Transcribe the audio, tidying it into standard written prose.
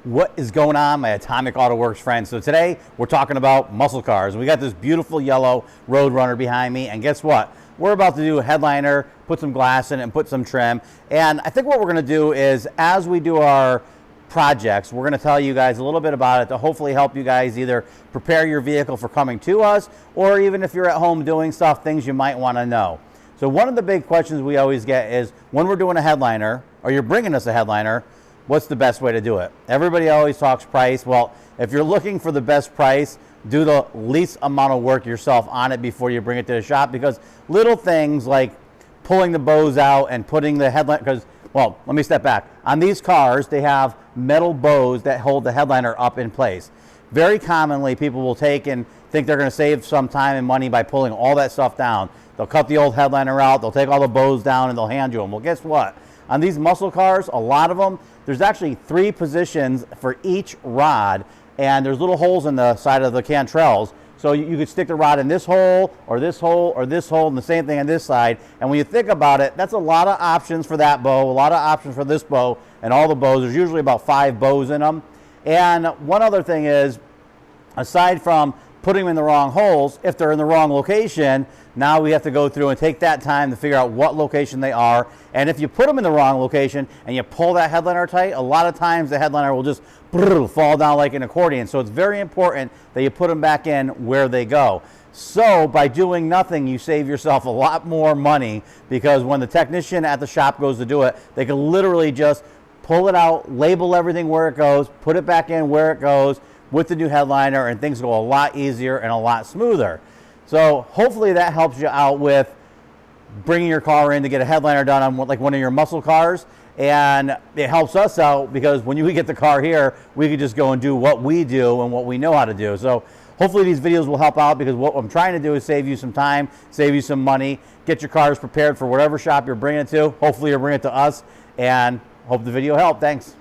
What is going on, my Atomic Auto Works friends? So today we're talking about muscle cars. We got this beautiful yellow Roadrunner behind me, and guess what? We're about to do a headliner, put some glass in it, and put some trim. And I think what we're going to do is, as we do our projects, we're going to tell you guys a little bit about it to hopefully help you guys either prepare your vehicle for coming to us, or even if you're at home doing stuff, things you might want to know. So one of the big questions we always get is, when we're doing a headliner, or you're bringing us a headliner, what's the best way to do it? Everybody always talks price. Well, if you're looking for the best price, do the least amount of work yourself on it before you bring it to the shop, because little things like pulling the bows out and putting the headliner, because, well, let me step back. On these cars, they have metal bows that hold the headliner up in place. Very commonly, people will take and think they're going to save some time and money by pulling all that stuff down. They'll cut the old headliner out, they'll take all the bows down, and they'll hand you them. Well, guess what? On these muscle cars, a lot of them, there's actually 3 positions for each rod, and there's little holes in the side of the cantrels. So you could stick the rod in this hole, or this hole, or this hole, and the same thing on this side. And when you think about it, that's a lot of options for that bow, a lot of options for this bow, and all the bows. There's usually about 5 bows in them. And one other thing is, aside from putting them in the wrong holes, if they're in the wrong location, now we have to go through and take that time to figure out what location they are. And if you put them in the wrong location and you pull that headliner tight, a lot of times the headliner will just fall down like an accordion. So it's very important that you put them back in where they go. So by doing nothing, you save yourself a lot more money, because when the technician at the shop goes to do it, they can literally just pull it out, label everything where it goes, put it back in where it goes with the new headliner, and things go a lot easier and a lot smoother. So hopefully that helps you out with bringing your car in to get a headliner done on like one of your muscle cars. And it helps us out, because when we get the car here, we can just go and do what we do and what we know how to do. So hopefully these videos will help out, because what I'm trying to do is save you some time, save you some money, get your cars prepared for whatever shop you're bringing it to. Hopefully you're bringing it to us, and hope the video helped. Thanks.